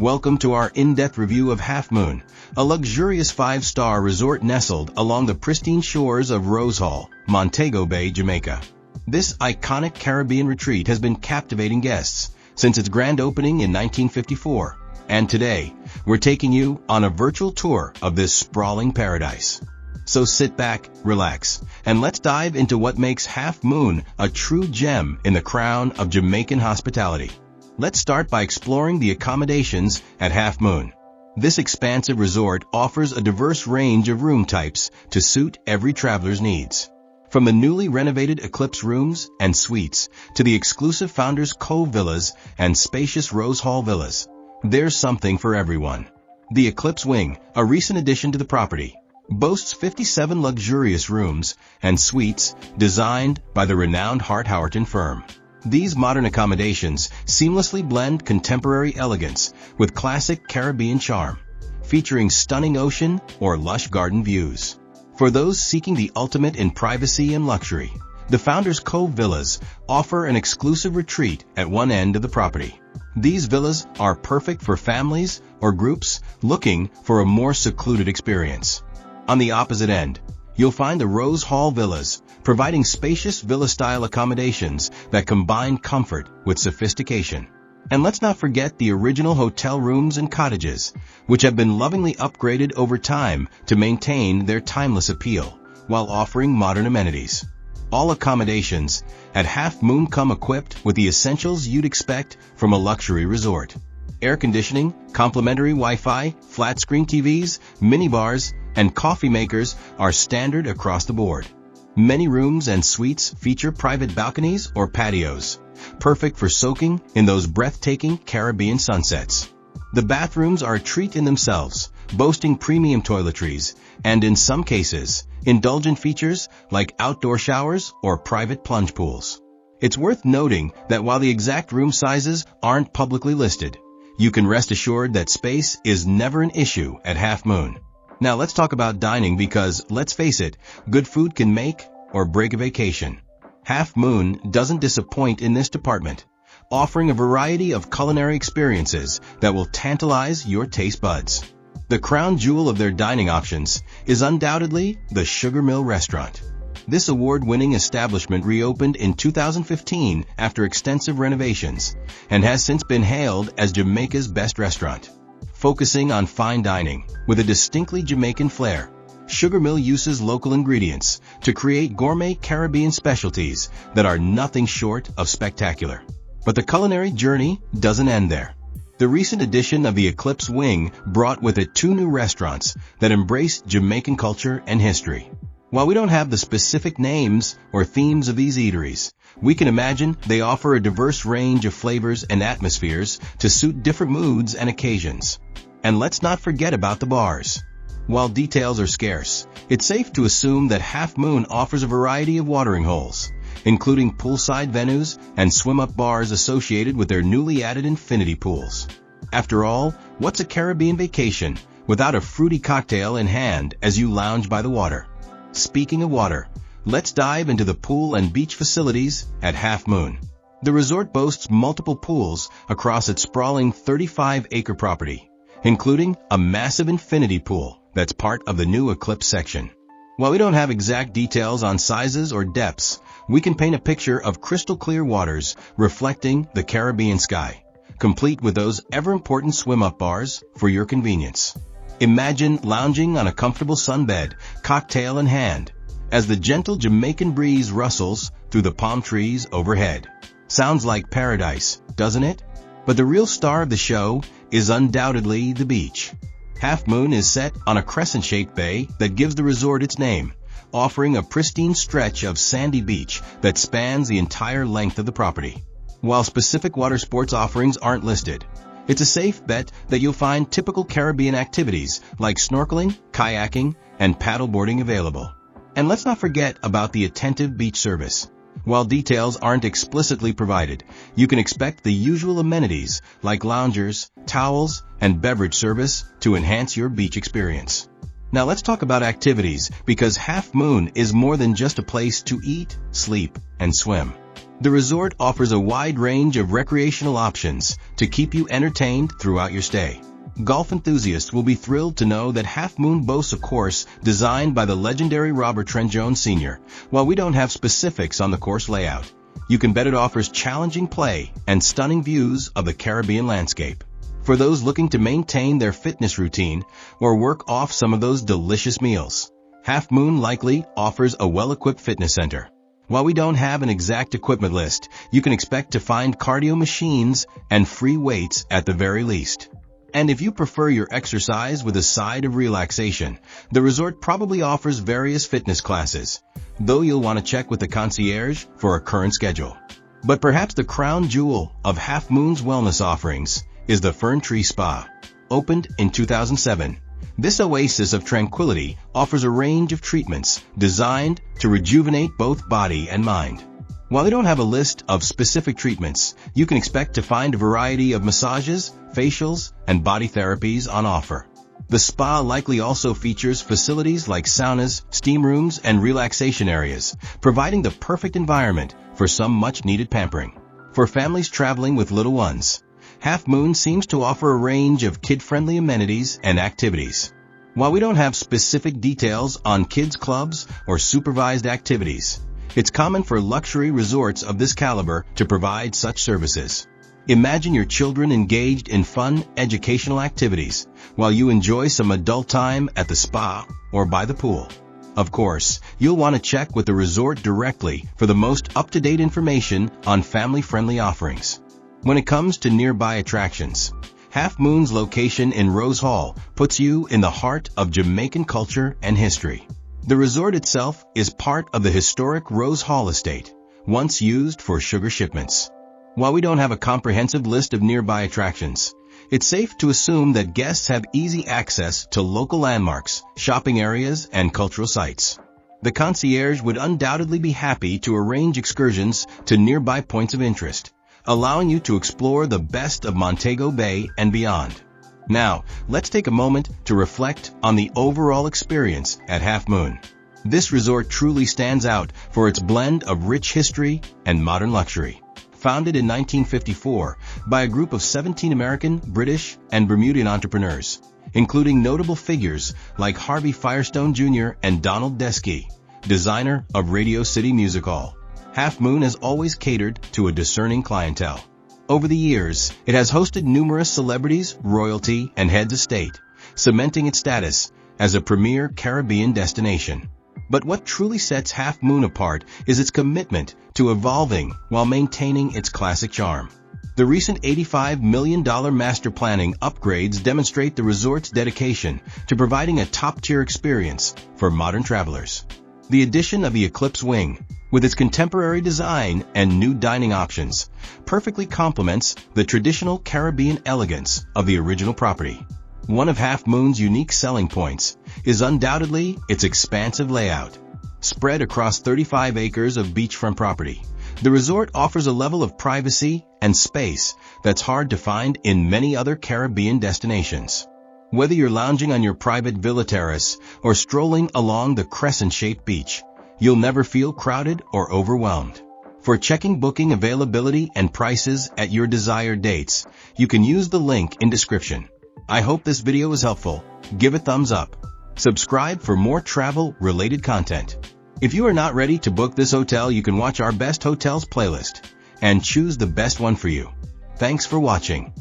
Welcome to our in-depth review of Half Moon, a luxurious 5-star resort nestled along the pristine shores of Rose Hall, Montego Bay, Jamaica. This iconic Caribbean retreat has been captivating guests since its grand opening in 1954, and today, we're taking you on a virtual tour of this sprawling paradise. So sit back, relax, and let's dive into what makes Half Moon a true gem in the crown of Jamaican hospitality. Let's start by exploring the accommodations at Half Moon. This expansive resort offers a diverse range of room types to suit every traveler's needs. From the newly renovated Eclipse rooms and suites to the exclusive Founders Cove villas and spacious Rose Hall villas, there's something for everyone. The Eclipse Wing, a recent addition to the property, boasts 57 luxurious rooms and suites designed by the renowned Hart-Howerton firm. These modern accommodations seamlessly blend contemporary elegance with classic Caribbean charm, featuring stunning ocean or lush garden views. For those seeking the ultimate in privacy and luxury, the Founders Cove villas offer an exclusive retreat at one end of the property. These villas are perfect for families or groups looking for a more secluded experience. On the opposite end, you'll find the Rose Hall villas, providing spacious villa-style accommodations that combine comfort with sophistication. And let's not forget the original hotel rooms and cottages, which have been lovingly upgraded over time to maintain their timeless appeal, while offering modern amenities. All accommodations at Half Moon come equipped with the essentials you'd expect from a luxury resort. Air conditioning, complimentary Wi-Fi, flat-screen TVs, minibars, and coffee makers are standard across the board. Many rooms and suites feature private balconies or patios, perfect for soaking in those breathtaking Caribbean sunsets. The bathrooms are a treat in themselves, boasting premium toiletries and, in some cases, indulgent features like outdoor showers or private plunge pools. It's worth noting that while the exact room sizes aren't publicly listed, you can rest assured that space is never an issue at Half Moon. Now let's talk about dining because, let's face it, good food can make or break a vacation. Half Moon doesn't disappoint in this department, offering a variety of culinary experiences that will tantalize your taste buds. The crown jewel of their dining options is undoubtedly the Sugar Mill Restaurant. This award-winning establishment reopened in 2015 after extensive renovations and has since been hailed as Jamaica's best restaurant. Focusing on fine dining with a distinctly Jamaican flair, Sugar Mill uses local ingredients to create gourmet Caribbean specialties that are nothing short of spectacular. But the culinary journey doesn't end there. The recent addition of the Eclipse Wing brought with it 2 new restaurants that embrace Jamaican culture and history. While we don't have the specific names or themes of these eateries, we can imagine they offer a diverse range of flavors and atmospheres to suit different moods and occasions. And let's not forget about the bars. While details are scarce, it's safe to assume that Half Moon offers a variety of watering holes, including poolside venues and swim-up bars associated with their newly added infinity pools. After all, what's a Caribbean vacation without a fruity cocktail in hand as you lounge by the water? Speaking of water, let's dive into the pool and beach facilities at Half Moon. The resort boasts multiple pools across its sprawling 35-acre property, including a massive infinity pool that's part of the new Eclipse section. While we don't have exact details on sizes or depths, we can paint a picture of crystal-clear waters reflecting the Caribbean sky, complete with those ever-important swim-up bars for your convenience. Imagine lounging on a comfortable sunbed, cocktail in hand, as the gentle Jamaican breeze rustles through the palm trees overhead. Sounds like paradise, doesn't it? But the real star of the show is undoubtedly the beach. Half Moon is set on a crescent-shaped bay that gives the resort its name, offering a pristine stretch of sandy beach that spans the entire length of the property. While specific water sports offerings aren't listed, it's a safe bet that you'll find typical Caribbean activities like snorkeling, kayaking, and paddleboarding available. And let's not forget about the attentive beach service. While details aren't explicitly provided, you can expect the usual amenities like loungers, towels, and beverage service to enhance your beach experience. Now let's talk about activities because Half Moon is more than just a place to eat, sleep, and swim. The resort offers a wide range of recreational options to keep you entertained throughout your stay. Golf enthusiasts will be thrilled to know that Half Moon boasts a course designed by the legendary Robert Trent Jones Sr. While we don't have specifics on the course layout, you can bet it offers challenging play and stunning views of the Caribbean landscape. For those looking to maintain their fitness routine or work off some of those delicious meals, Half Moon likely offers a well-equipped fitness center. While we don't have an exact equipment list, you can expect to find cardio machines and free weights at the very least. And if you prefer your exercise with a side of relaxation, the resort probably offers various fitness classes, though you'll want to check with the concierge for a current schedule. But perhaps the crown jewel of Half Moon's wellness offerings is the Fern Tree Spa. Opened in 2007, this oasis of tranquility offers a range of treatments designed to rejuvenate both body and mind. While they don't have a list of specific treatments, you can expect to find a variety of massages, facials, and body therapies on offer. The spa likely also features facilities like saunas, steam rooms, and relaxation areas, providing the perfect environment for some much-needed pampering. For families traveling with little ones, Half Moon seems to offer a range of kid-friendly amenities and activities. While we don't have specific details on kids' clubs or supervised activities, it's common for luxury resorts of this caliber to provide such services. Imagine your children engaged in fun, educational activities while you enjoy some adult time at the spa or by the pool. Of course, you'll want to check with the resort directly for the most up-to-date information on family-friendly offerings. When it comes to nearby attractions, Half Moon's location in Rose Hall puts you in the heart of Jamaican culture and history. The resort itself is part of the historic Rose Hall estate, once used for sugar shipments. While we don't have a comprehensive list of nearby attractions, it's safe to assume that guests have easy access to local landmarks, shopping areas, and cultural sites. The concierge would undoubtedly be happy to arrange excursions to nearby points of interest, allowing you to explore the best of Montego Bay and beyond. Now, let's take a moment to reflect on the overall experience at Half Moon. This resort truly stands out for its blend of rich history and modern luxury. Founded in 1954 by a group of 17 American, British, and Bermudian entrepreneurs, including notable figures like Harvey Firestone Jr. and Donald Deskey, designer of Radio City Music Hall, Half Moon has always catered to a discerning clientele. Over the years, it has hosted numerous celebrities, royalty, and heads of state, cementing its status as a premier Caribbean destination. But what truly sets Half Moon apart is its commitment to evolving while maintaining its classic charm. The recent $85 million master planning upgrades demonstrate the resort's dedication to providing a top-tier experience for modern travelers. The addition of the Eclipse Wing, with its contemporary design and new dining options, perfectly complements the traditional Caribbean elegance of the original property. One of Half Moon's unique selling points is undoubtedly its expansive layout. Spread across 35 acres of beachfront property, the resort offers a level of privacy and space that's hard to find in many other Caribbean destinations. Whether you're lounging on your private villa terrace or strolling along the crescent-shaped beach, you'll never feel crowded or overwhelmed. For checking booking availability and prices at your desired dates, you can use the link in description. I hope this video was helpful. Give a thumbs up. Subscribe for more travel-related content. If you are not ready to book this hotel, you can watch our best hotels playlist and choose the best one for you. Thanks for watching.